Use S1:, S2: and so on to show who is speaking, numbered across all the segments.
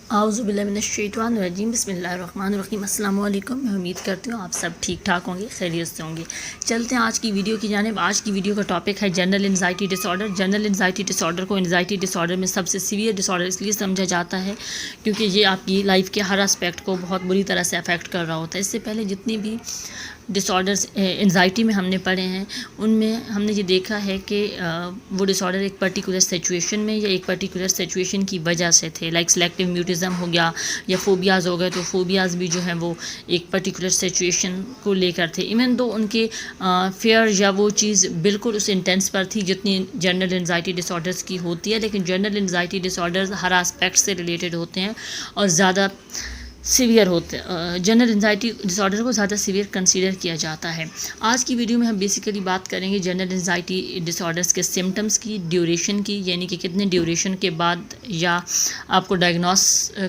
S1: اعوذ باللہ من الشیطان الرجیم، بسم اللہ الرحمن الرحیم۔ السلام علیکم، میں امید کرتی ہوں آپ سب ٹھیک ٹھاک ہوں گے، خیریت سے ہوں گے۔ چلتے ہیں آج کی ویڈیو کی جانب۔ آج کی ویڈیو کا ٹاپک ہے جنرل انزائٹی ڈس آرڈر۔ جنرل انزائٹی ڈس آرڈر کو انزائٹی ڈس آرڈر میں سب سے سیویئر ڈس آرڈر اس لیے سمجھا جاتا ہے کیونکہ یہ آپ کی لائف کے ہر اسپیکٹ کو بہت بری طرح سے افیکٹ کر رہا ہوتا ہے۔ اس سے پہلے جتنی بھی ڈس آرڈرز انزائٹی میں ہم نے پڑھے ہیں ان میں ہم نے یہ دیکھا ہے کہ وہ ڈس آرڈر ایک پرٹیکولر سچویشن میں یا ایک پرٹیکولر سچویشن کی وجہ سے تھے، لائک سلیکٹیو میوٹزم ہو گیا یا فوبیاز ہو گئے، تو فوبیاز بھی جو ہیں وہ ایک پرٹیکولر سچویشن کو لے کر تھے، ایون دو ان کے فیئر یا وہ چیز بالکل اس انٹینس پر تھی جتنی جنرل انزائٹی ڈس آرڈرز کی ہوتی ہے، لیکن جنرل انزائٹی ڈس آرڈرز ہر اسپیکٹ سے ریلیٹڈ ہوتے ہیں اور زیادہ سیویئر ہوتے ہیں۔ جنرل انزائٹی ڈس آرڈر کو زیادہ سیویئر کنسیڈر کیا جاتا ہے۔ آج کی ویڈیو میں ہم بیسیکلی بات کریں گے جنرل انزائٹی ڈس آرڈرز کے سمٹمز کی، ڈیوریشن کی، یعنی کہ کتنے ڈیوریشن کے بعد یا آپ کو ڈائگنوس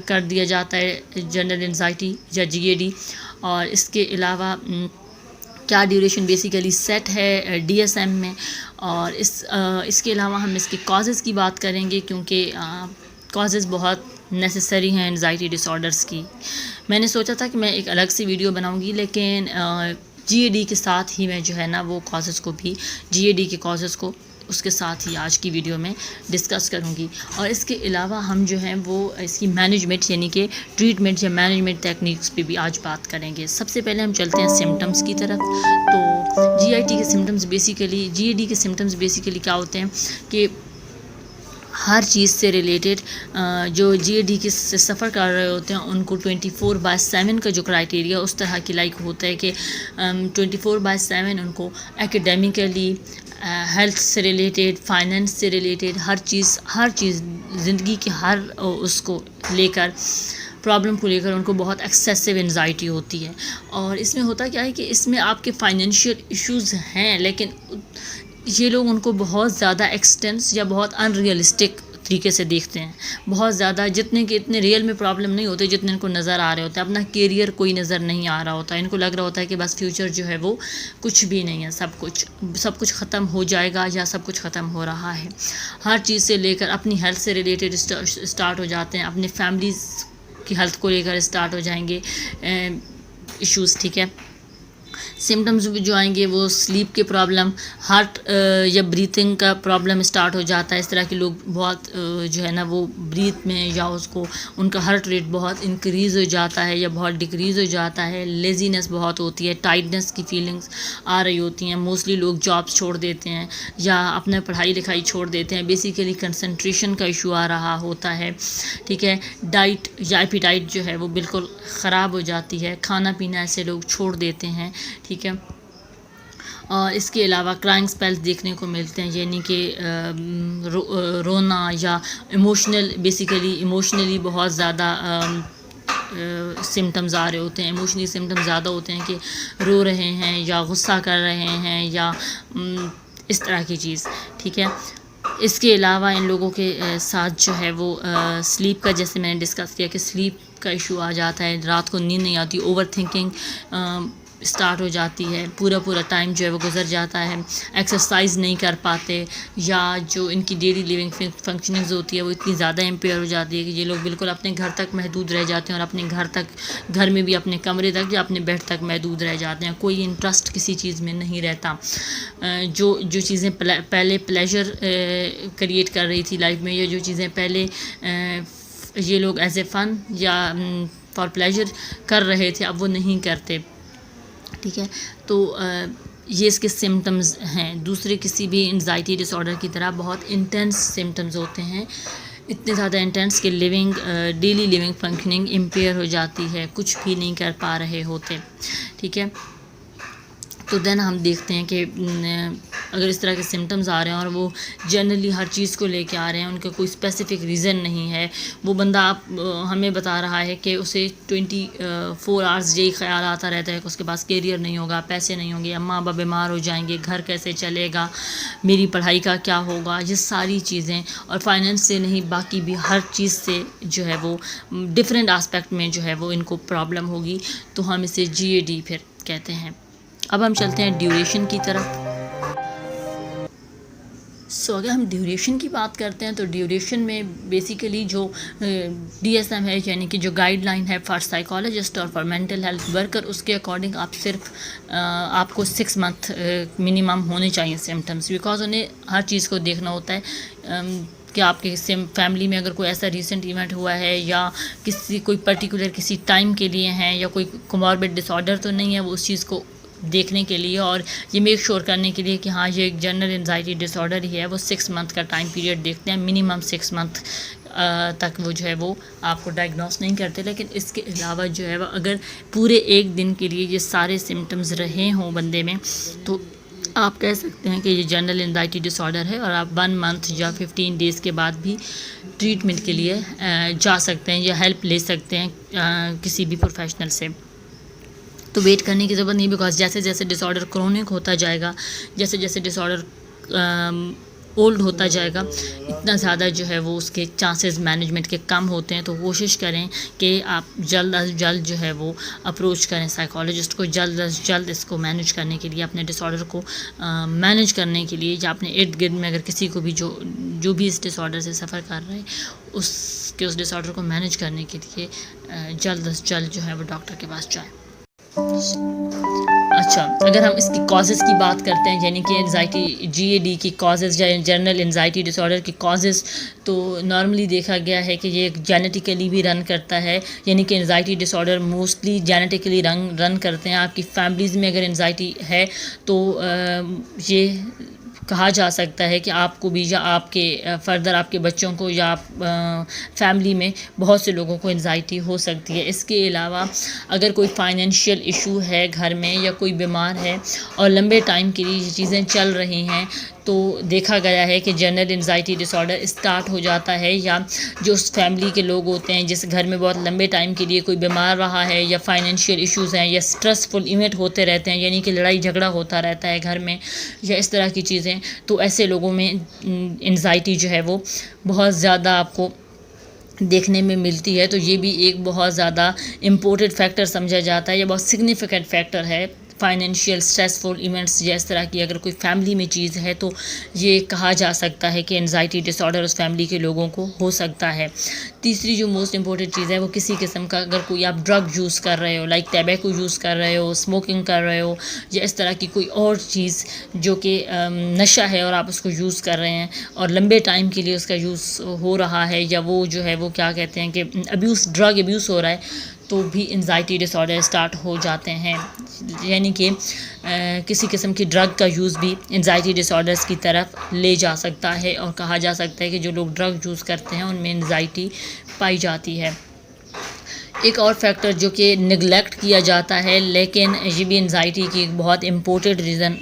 S1: کر دیا جاتا ہے جنرل انزائٹی یا GAD، اور اس کے علاوہ کیا ڈیوریشن بیسیکلی سیٹ ہے DSM میں، اور اس کے علاوہ ہم اس کے کازز کی بات کریں گے کیونکہ کازز بہت نیسسری ہیں انزائٹی ڈس آرڈرز کی۔ میں نے سوچا تھا کہ میں ایک الگ سی ویڈیو بناؤں گی، لیکن GAD کے ساتھ ہی میں جو ہے نا وہ کازز کو بھی، GAD کے کازز کو اس کے ساتھ ہی آج کی ویڈیو میں ڈسکس کروں گی، اور اس کے علاوہ ہم جو ہیں وہ اس کی مینجمنٹ یعنی کہ ٹریٹمنٹ یا مینجمنٹ ٹیکنیکس پہ بھی آج بات کریں گے۔ سب سے پہلے ہم چلتے ہیں سمٹمز کی طرف۔ تو GAD کے سمٹمز بیسیکلی کیا ہوتے ہیں کہ ہر چیز سے ریلیٹڈ جو GAD کے سے سفر کر رہے ہوتے ہیں ان کو 24/7 کا جو کرائٹیریا اس طرح کی لائک ہوتا ہے کہ 24/7 ان کو ایکیڈیمیکلی، ہیلتھ سے ریلیٹڈ، فائنینس سے ریلیٹڈ ہر چیز زندگی کے ہر اس کو لے کر، پرابلم کو لے کر ان کو بہت ایکسیسو انزائٹی ہوتی ہے۔ اور اس میں ہوتا کیا ہے کہ اس میں آپ کے فائنینشیل ایشوز ہیں، لیکن یہ لوگ ان کو بہت زیادہ ایکسٹینس یا بہت ان ریئلسٹک طریقے سے دیکھتے ہیں، بہت زیادہ جتنے کہ اتنے ریئل میں پرابلم نہیں ہوتے جتنے ان کو نظر آ رہے ہوتے ہیں۔ اپنا کیریئر کوئی نظر نہیں آ رہا ہوتا ہے، ان کو لگ رہا ہوتا ہے کہ بس فیوچر جو ہے وہ کچھ بھی نہیں ہے، سب کچھ ختم ہو جائے گا یا سب کچھ ختم ہو رہا ہے۔ ہر چیز سے لے کر اپنی ہیلتھ سے ریلیٹڈ اسٹارٹ ہو جاتے ہیں، اپنے فیملیز کی ہیلتھ کو لے کر اسٹارٹ ہو جائیں گے ایشوز، ٹھیک ہے۔ سمٹمز جو آئیں گے وہ سلیپ کے پرابلم، ہارٹ یا بریتھنگ کا پرابلم اسٹارٹ ہو جاتا ہے۔ اس طرح کے لوگ بہت جو ہے نا وہ بریتھ میں یا اس کو ان کا ہارٹ ریٹ بہت انکریز ہو جاتا ہے یا بہت ڈکریز ہو جاتا ہے، لیزینس بہت ہوتی ہے، ٹائٹنس کی فیلنگز آ رہی ہوتی ہیں۔ موسٹلی لوگ جابس چھوڑ دیتے ہیں یا اپنا پڑھائی لکھائی چھوڑ دیتے ہیں، بیسیکلی کنسنٹریشن کا ایشو آ رہا ہوتا ہے، ٹھیک ہے۔ ڈائٹ یا ایپیٹائٹ جو ہے وہ بالکل خراب ہو جاتی ہے، کھانا پینا ایسے لوگ چھوڑ دیتے ہیں، ٹھیک ہے۔ اور اس کے علاوہ کرائنگ سپیلز دیکھنے کو ملتے ہیں، یعنی کہ رونا یا ایموشنلی بہت زیادہ سمٹمز آ رہے ہوتے ہیں، ایموشنلی سمٹمز زیادہ ہوتے ہیں کہ رو رہے ہیں یا غصہ کر رہے ہیں یا اس طرح کی چیز، ٹھیک ہے۔ اس کے علاوہ ان لوگوں کے ساتھ جو ہے وہ سلیپ کا، جیسے میں نے ڈسکس کیا کہ سلیپ کا ایشو آ جاتا ہے، رات کو نیند نہیں آتی، اوور تھنکنگ اسٹارٹ ہو جاتی ہے، پورا ٹائم جو ہے وہ گزر جاتا ہے، ایکسرسائز نہیں کر پاتے، یا جو ان کی ڈیلی لیونگ فنکشننگز ہوتی ہے وہ اتنی زیادہ امپیئر ہو جاتی ہے کہ یہ لوگ بالکل اپنے گھر تک محدود رہ جاتے ہیں، اور اپنے گھر میں بھی اپنے کمرے تک یا اپنے بیڈ تک محدود رہ جاتے ہیں، کوئی انٹرسٹ کسی چیز میں نہیں رہتا۔ جو چیزیں پہلے پلیجر کریٹ کر رہی تھی لائف میں، یا جو چیزیں پہلے یہ لوگ ایز اے فن یا فار پلیجر کر رہے تھے اب وہ نہیں کرتے، ٹھیک ہے۔ تو یہ اس کے سمٹمز ہیں۔ دوسرے کسی بھی انزائٹی ڈس آرڈر کی طرح بہت انٹینس سمٹمز ہوتے ہیں، اتنے زیادہ انٹینس کہ ڈیلی لیونگ فنکشننگ امپیئر ہو جاتی ہے، کچھ بھی نہیں کر پا رہے ہوتے، ٹھیک ہے۔ تو دین ہم دیکھتے ہیں کہ اگر اس طرح کے سمٹمز آ رہے ہیں اور وہ جنرلی ہر چیز کو لے کے آ رہے ہیں، ان کا کوئی اسپیسیفک ریزن نہیں ہے، وہ بندہ ہمیں بتا رہا ہے کہ اسے 24 آورس یہی خیال آتا رہتا ہے کہ اس کے پاس کیریئر نہیں ہوگا، پیسے نہیں ہوں گے، اماں ابا بیمار ہو جائیں گے، گھر کیسے چلے گا، میری پڑھائی کا کیا ہوگا، یہ ساری چیزیں، اور فائنینس سے نہیں باقی بھی ہر چیز سے جو ہے وہ ڈفرینٹ آسپیکٹ میں جو ہے وہ ان کو پرابلم ہوگی، تو ہم اسے GAD پھر کہتے ہیں۔ اب ہم چلتے ہیں ڈیوریشن کی طرف۔ سو اگر ہم ڈیوریشن کی بات کرتے ہیں تو ڈیوریشن میں بیسیکلی جو ڈی ایس ایم ہے یعنی کہ جو گائیڈ لائن ہے فار سائیکالوجسٹ اور فار مینٹل ہیلتھ ورکر، اس کے اکارڈنگ آپ صرف آپ کو 6 منتھ منیمم ہونے چاہیے سمٹمس، بیکاز انہیں ہر چیز کو دیکھنا ہوتا ہے کہ آپ کے فیملی میں اگر کوئی ایسا ریسنٹ ایونٹ ہوا ہے یا کوئی پرٹیکولر کسی ٹائم کے لیے ہیں یا کوئی کوماربڈ ڈس آرڈر تو نہیں ہے، وہ اس چیز کو دیکھنے کے لیے اور یہ میک شور کرنے کے لیے کہ ہاں یہ ایک جنرل انزائٹی ڈس آرڈر ہی ہے، وہ 6 منتھ کا ٹائم پیریڈ دیکھتے ہیں، منیمم 6 منتھ تک وہ جو ہے وہ آپ کو ڈائگنوس نہیں کرتے. لیکن اس کے علاوہ جو ہے وہ اگر پورے ایک دن کے لیے یہ سارے سمٹمز رہے ہوں بندے میں تو آپ کہہ سکتے ہیں کہ یہ جنرل انزائٹی ڈس آرڈر ہے، اور آپ 1 منتھ یا 15 ڈیز کے بعد بھی ٹریٹمنٹ کے لیے جا سکتے ہیں یا ہیلپ لے سکتے ہیں کسی بھی پروفیشنل سے. تو ویٹ کرنے کی ضرورت نہیں، بیکاز جیسے جیسے ڈس آرڈر کرونک ہوتا جائے گا، جیسے جیسے ڈس آرڈر اولڈ ہوتا جائے گا، اتنا زیادہ جو ہے وہ اس کے چانسز مینجمنٹ کے کم ہوتے ہیں. تو کوشش کریں کہ آپ جلد از جلد جو ہے وہ اپروچ کریں سائیکالوجسٹ کو، جلد از جلد اس کو مینج کرنے کے لیے، اپنے ڈس آرڈر کو مینج کرنے کے لیے، یا اپنے ارد گرد میں اگر کسی کو بھی جو بھی اس ڈس آرڈر سے سفر کر رہے ہیں اس ڈس آرڈر کو مینج کرنے کے لیے جلد از جلد جو ہے وہ ڈاکٹر کے پاس جائیں. اچھا، اگر ہم اس کی کازز کی بات کرتے ہیں، یعنی کہ انزائٹی GAD کی کازز یا جنرل انزائٹی ڈس آرڈر کی کازز، تو نارملی دیکھا گیا ہے کہ یہ جینیٹیکلی بھی رن کرتا ہے، یعنی کہ انزائٹی ڈس آرڈر موسٹلی جینیٹیکلی رن کرتے ہیں. آپ کی فیملیز میں اگر انزائٹی ہے تو یہ کہا جا سکتا ہے کہ آپ کو بھی یا آپ کے فردر آپ کے بچوں کو یا فیملی میں بہت سے لوگوں کو انزائٹی ہو سکتی ہے. اس کے علاوہ اگر کوئی فائنینشیل ایشو ہے گھر میں یا کوئی بیمار ہے اور لمبے ٹائم کے لیے یہ چیزیں چل رہی ہیں تو دیکھا گیا ہے کہ جنرل انزائٹی ڈس آرڈر اسٹارٹ ہو جاتا ہے. یا جو اس فیملی کے لوگ ہوتے ہیں جس گھر میں بہت لمبے ٹائم کے لیے کوئی بیمار رہا ہے یا فائنینشیل ایشوز ہیں یا سٹریسفل ایونٹ ہوتے رہتے ہیں، یعنی کہ لڑائی جھگڑا ہوتا رہتا ہے گھر میں یا اس طرح کی چیزیں، تو ایسے لوگوں میں انزائٹی جو ہے وہ بہت زیادہ آپ کو دیکھنے میں ملتی ہے. تو یہ بھی ایک بہت زیادہ امپورٹنٹ فیکٹر سمجھا جاتا ہے، یہ بہت سگنیفیکنٹ فیکٹر ہے. فائنینشیل سٹریسفل ایونٹس یا اس طرح کی اگر کوئی فیملی میں چیز ہے تو یہ کہا جا سکتا ہے کہ انزائٹی ڈس آرڈر اس فیملی کے لوگوں کو ہو سکتا ہے. تیسری جو موسٹ امپورٹنٹ چیز ہے وہ کسی قسم کا اگر کوئی آپ ڈرگ یوز کر رہے ہو، لائک ٹیبیکو یوز کر رہے ہو، اسموکنگ کر رہے ہو یا اس طرح کی کوئی اور چیز جو کہ نشہ ہے اور آپ اس کو یوز کر رہے ہیں اور لمبے ٹائم کے لیے اس کا یوز ہو رہا ہے، یا وہ جو ہے وہ کیا کہتے ہیں کہ ڈرگ ابیوز ہو رہا ہے، تو بھی انزائٹی ڈس آرڈر اسٹارٹ ہو جاتے ہیں. یعنی کہ کسی قسم کی ڈرگ کا یوز بھی انزائٹی ڈس آرڈرز کی طرف لے جا سکتا ہے، اور کہا جا سکتا ہے کہ جو لوگ ڈرگ یوز کرتے ہیں ان میں انزائٹی پائی جاتی ہے. ایک اور فیکٹر جو کہ نگلیکٹ کیا جاتا ہے لیکن یہ بھی انزائٹی کی ایک بہت امپورٹنٹ ریزن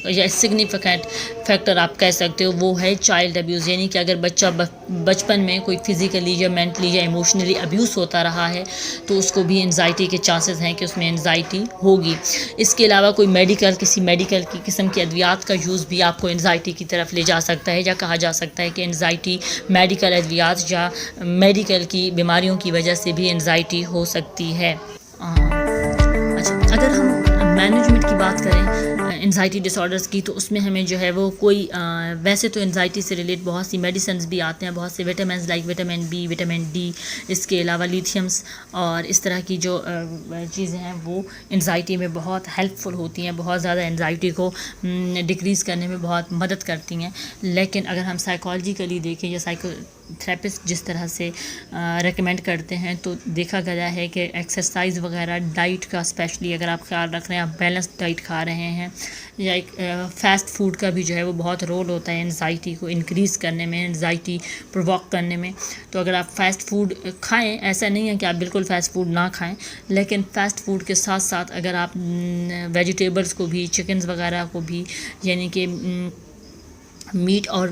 S1: یا سگنیفیکنٹ فیکٹر آپ کہہ سکتے ہو، وہ ہے چائلڈ ابیوز. یعنی کہ اگر بچہ بچپن میں کوئی فزیکلی یا مینٹلی یا ایموشنلی ابیوز ہوتا رہا ہے تو اس کو بھی انزائٹی کے چانسز ہیں کہ اس میں انزائٹی ہوگی. اس کے علاوہ کوئی کسی میڈیکل کی قسم کے ادویات کا یوز بھی آپ کو انزائٹی کی طرف لے جا سکتا ہے، یا کہا جا سکتا ہے کہ انزائٹی میڈیکل ادویات یا میڈیکل کی بیماریوں کی وجہ سے بھی انزائٹی ہو سکتی ہے. اچھا، اگر ہم مینجمنٹ کی بات کریں انزائٹی ڈس آرڈرز کی، تو اس میں ہمیں جو ہے وہ کوئی ویسے تو انزائٹی سے ریلیٹ بہت سی میڈیسنز بھی آتے ہیں، بہت سے vitamins like vitamin B، vitamin D، اس کے علاوہ لیتھیمس اور اس طرح کی جو چیزیں ہیں وہ انزائٹی میں بہت ہیلپ فل ہوتی ہیں، بہت زیادہ انزائٹی کو ڈکریز کرنے میں بہت مدد کرتی ہیں. لیکن اگر ہم سائیکالوجیکلی دیکھیں یا تھراپسٹ جس طرح سے ریکمینڈ کرتے ہیں تو دیکھا گیا ہے کہ ایکسرسائز وغیرہ، ڈائٹ کا اسپیشلی اگر آپ خیال رکھ رہے ہیں، آپ بیلنس ڈائٹ کھا رہے ہیں، یا ایک فاسٹ فوڈ کا بھی جو ہے وہ بہت رول ہوتا ہے انزائٹی کو انکریز کرنے میں، انزائٹی پرووک کرنے میں. تو اگر آپ فاسٹ فوڈ کھائیں، ایسا نہیں ہے کہ آپ بالکل فاسٹ فوڈ نہ کھائیں، لیکن فاسٹ فوڈ کے ساتھ ساتھ اگر آپ ویجیٹیبلز کو بھی، چکنز وغیرہ کو بھی، یعنی کہ میٹ اور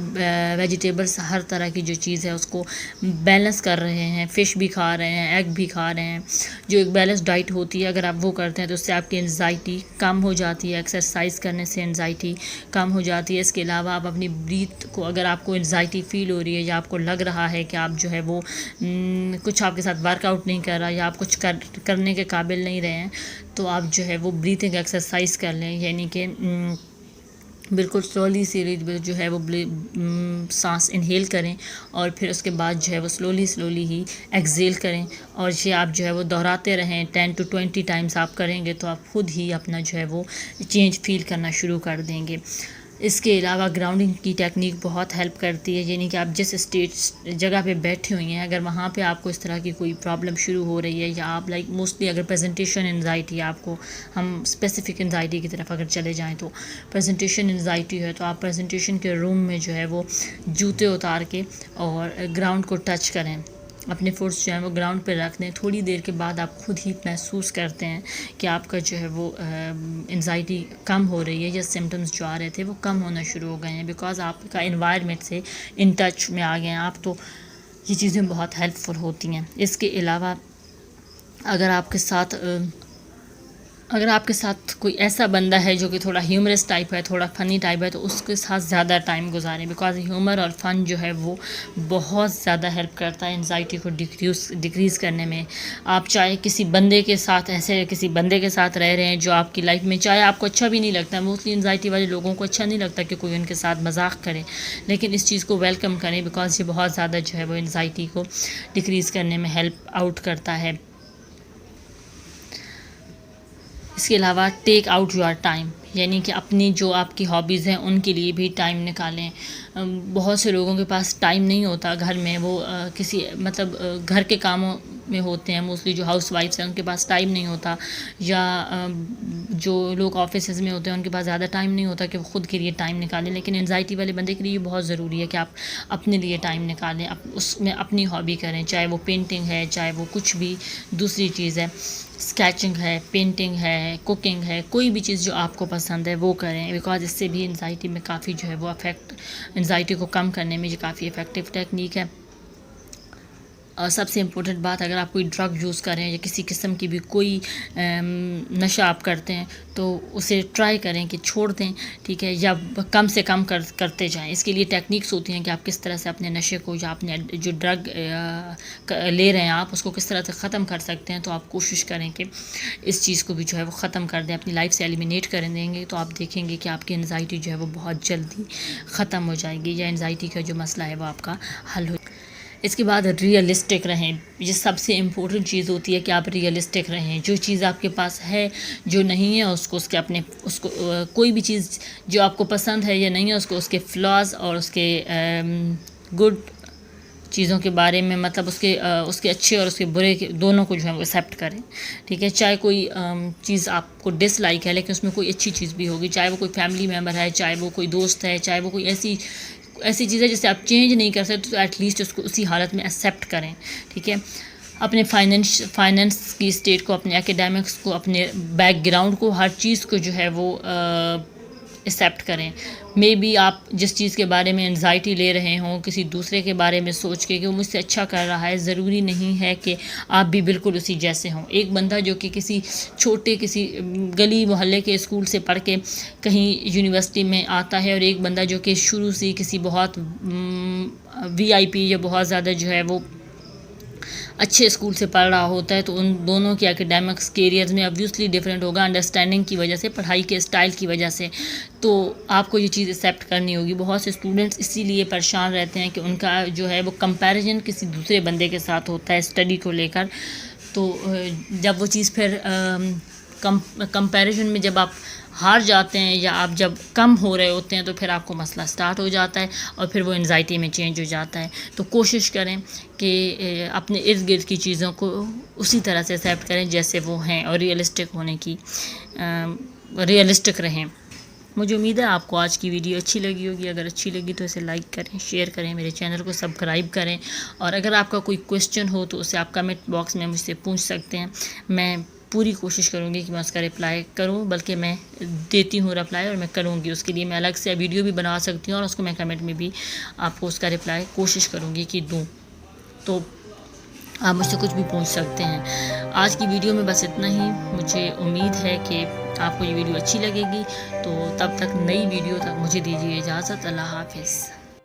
S1: ویجیٹیبلس ہر طرح کی جو چیز ہے اس کو بیلنس کر رہے ہیں، فش بھی کھا رہے ہیں، ایگ بھی کھا رہے ہیں، جو ایک بیلنس ڈائٹ ہوتی ہے اگر آپ وہ کرتے ہیں تو اس سے آپ کی انزائٹی کم ہو جاتی ہے. ایکسرسائز کرنے سے انزائٹی کم ہو جاتی ہے. اس کے علاوہ آپ اپنی بریتھ کو، اگر آپ کو انزائٹی فیل ہو رہی ہے یا آپ کو لگ رہا ہے کہ آپ جو ہے وہ کچھ آپ کے ساتھ ورک آؤٹ نہیں کر رہا یا آپ کچھ کرنے کے قابل نہیں رہے ہیں، تو آپ جو ہے وہ بریتھنگ ایکسرسائز کر لیں. یعنی کہ بالکل سلولی سی جو ہے وہ سانس انہیل کریں اور پھر اس کے بعد جو ہے وہ سلولی ہی ایکزیل کریں، اور یہ آپ جو ہے وہ دہراتے رہیں 10 to 20 ٹائمز آپ کریں گے تو آپ خود ہی اپنا جو ہے وہ چینج فیل کرنا شروع کر دیں گے۔ اس کے علاوہ گراؤنڈنگ کی ٹیکنیک بہت ہیلپ کرتی ہے، یعنی کہ آپ جس جگہ پہ بیٹھے ہوئی ہیں اگر وہاں پہ آپ کو اس طرح کی کوئی پرابلم شروع ہو رہی ہے، یا آپ موسٹلی اگر پریزنٹیشن انزائٹی آپ کو، ہم اسپیسیفک انزائٹی کی طرف اگر چلے جائیں تو پریزنٹیشن انزائٹی ہے، تو آپ پریزنٹیشن کے روم میں جو ہے وہ جوتے اتار کے اور گراؤنڈ کو ٹچ کریں، اپنے فوٹس جو ہیں وہ گراؤنڈ پہ رکھ دیں۔ تھوڑی دیر کے بعد آپ خود ہی محسوس کرتے ہیں کہ آپ کا جو ہے وہ انزائٹی کم ہو رہی ہے، یا سمٹمز جو آ رہے تھے وہ کم ہونا شروع ہو گئے ہیں، بیکاز آپ کا انوائرمنٹ سے ان ٹچ میں آ گئے ہیں آپ، تو یہ چیزیں بہت ہیلپ فل ہوتی ہیں۔ اس کے علاوہ اگر آپ کے ساتھ کوئی ایسا بندہ ہے جو کہ تھوڑا ہیومرس ٹائپ ہے، تھوڑا فنی ٹائپ ہے، تو اس کے ساتھ زیادہ ٹائم گزاریں، بیکاز ہیومر اور فن جو ہے وہ بہت زیادہ ہیلپ کرتا ہے انزائٹی کو ڈیکریز کرنے میں۔ آپ چاہے کسی بندے کے ساتھ رہ رہے ہیں جو آپ کی لائف میں چاہے آپ کو اچھا بھی نہیں لگتا، موسٹلی انزائٹی والے لوگوں کو اچھا نہیں لگتا کہ کوئی ان کے ساتھ مذاق کرے، لیکن اس چیز کو ویلکم کریں، بیکاز یہ بہت زیادہ جو ہے وہ انزائٹی کو ڈیکریز کرنے میں ہیلپ آؤٹ کرتا ہے۔ اس کے علاوہ ٹیک آؤٹ یور ٹائم، یعنی کہ اپنی جو آپ کی ہابیز ہیں ان کے لیے بھی ٹائم نکالیں۔ بہت سے لوگوں کے پاس ٹائم نہیں ہوتا گھر میں، وہ کسی گھر کے کاموں میں ہوتے ہیں، موسٹلی جو ہاؤس وائفس ہیں ان کے پاس ٹائم نہیں ہوتا، یا جو لوگ آفیسز میں ہوتے ہیں ان کے پاس زیادہ ٹائم نہیں ہوتا کہ وہ خود کے لیے ٹائم نکالیں، لیکن انزائٹی والے بندے کے لیے یہ بہت ضروری ہے کہ آپ اپنے لیے ٹائم نکالیں، اس میں اپنی ہابی کریں، چاہے وہ پینٹنگ ہے، چاہے وہ کچھ بھی دوسری چیز ہے، اسکیچنگ ہے، پینٹنگ ہے، کوکنگ ہے، کوئی بھی چیز جو آپ کو پسند ہے وہ کریں، بیکاز اس سے بھی انزائٹی میں کافی جو ہے وہ انزائٹی کو کم کرنے میں یہ کافی افیکٹو ٹیکنیک ہے۔ اور سب سے امپورٹنٹ بات، اگر آپ کوئی ڈرگ یوز کریں یا کسی قسم کی بھی کوئی نشہ آپ کرتے ہیں تو اسے ٹرائی کریں کہ چھوڑ دیں، ٹھیک ہے، یا کم سے کم کرتے جائیں۔ اس کے لیے ٹیکنیکس ہوتی ہیں کہ آپ کس طرح سے اپنے نشے کو، یا اپنے جو ڈرگ لے رہے ہیں آپ اس کو کس طرح سے ختم کر سکتے ہیں، تو آپ کوشش کریں کہ اس چیز کو بھی جو ہے وہ ختم کر دیں، اپنی لائف سے ایلیمینیٹ کر دیں گے، تو آپ دیکھیں گے کہ آپ کی انزائٹی جو ہے وہ بہت جلدی ختم ہو جائے گی، یا انزائٹی کا جو مسئلہ ہے وہ آپ کا حل ہو۔ اس کے بعد ریئلسٹک رہیں، یہ سب سے امپورٹنٹ چیز ہوتی ہے کہ آپ ریئلسٹک رہیں، جو چیز آپ کے پاس ہے جو نہیں ہے اس کو کوئی بھی چیز جو آپ کو پسند ہے یا نہیں ہے اس کے فلاز اور اس کے گڈ چیزوں کے بارے میں، اس کے اچھے اور اس کے برے دونوں کو جو ہے وہ ایکسیپٹ کریں، ٹھیک ہے۔ چاہے کوئی چیز آپ کو ڈس لائک ہے لیکن اس میں کوئی اچھی چیز بھی ہوگی، چاہے وہ کوئی فیملی ممبر ہے، چاہے وہ کوئی دوست ہے، چاہے وہ کوئی ایسی چیز ہے جسے آپ چینج نہیں کر سکتے، تو ایٹ لیسٹ اس کو اسی حالت میں ایکسیپٹ کریں، ٹھیک ہے۔ اپنے فائنینس کی اسٹیٹ کو، اپنے ایکیڈیمکس کو، اپنے بیک گراؤنڈ کو، ہر چیز کو جو ہے وہ ایکسیپٹ کریں۔ مے بی آپ جس چیز کے بارے میں انزائٹی لے رہے ہوں کسی دوسرے کے بارے میں سوچ کے کہ وہ مجھ سے اچھا کر رہا ہے، ضروری نہیں ہے کہ آپ بھی بالکل اسی جیسے ہوں۔ ایک بندہ جو کہ کسی گلی محلے کے اسکول سے پڑھ کے کہیں یونیورسٹی میں آتا ہے، اور ایک بندہ جو کہ شروع سے کسی بہت VIP یا بہت زیادہ جو ہے وہ اچھے اسکول سے پڑھ رہا ہوتا ہے، تو ان دونوں کے ایکیڈیمکس کیریئرز میں obviously ڈیفرنٹ ہوگا، انڈرسٹینڈنگ کی وجہ سے، پڑھائی کے اسٹائل کی وجہ سے، تو آپ کو یہ چیز ایکسیپٹ کرنی ہوگی۔ بہت سے اسٹوڈنٹس اسی لیے پریشان رہتے ہیں کہ ان کا جو ہے وہ کمپیریزن کسی دوسرے بندے کے ساتھ ہوتا ہے اسٹڈی کو لے کر، تو جب وہ چیز پھر کمپیریزن میں جب آپ ہار جاتے ہیں یا آپ جب کم ہو رہے ہوتے ہیں تو پھر آپ کو مسئلہ سٹارٹ ہو جاتا ہے اور پھر وہ انزائٹی میں چینج ہو جاتا ہے۔ تو کوشش کریں کہ اپنے ارد گرد کی چیزوں کو اسی طرح سے ایکسیپٹ کریں جیسے وہ ہیں، اور ریئلسٹک رہیں۔ مجھے امید ہے آپ کو آج کی ویڈیو اچھی لگی ہوگی، اگر اچھی لگی تو اسے لائک کریں، شیئر کریں، میرے چینل کو سبسکرائب کریں، اور اگر آپ کا کوئی کویسچن ہو تو اسے آپ کمنٹ باکس میں مجھ سے پوچھ سکتے ہیں۔ میں پوری کوشش کروں گی کہ میں اس کا رپلائی کروں، بلکہ میں دیتی ہوں رپلائی اور میں کروں گی، اس کے لیے میں الگ سے ویڈیو بھی بنا سکتی ہوں اور اس کو میں کمنٹ میں بھی آپ کو اس کا رپلائی کوشش کروں گی کہ دوں، تو آپ مجھ سے کچھ بھی پوچھ سکتے ہیں۔ آج کی ویڈیو میں بس اتنا ہی، مجھے امید ہے کہ آپ کو یہ ویڈیو اچھی لگے گی، تو تب تک نئی ویڈیو تک مجھے دیجیے اجازت۔ اللہ حافظ۔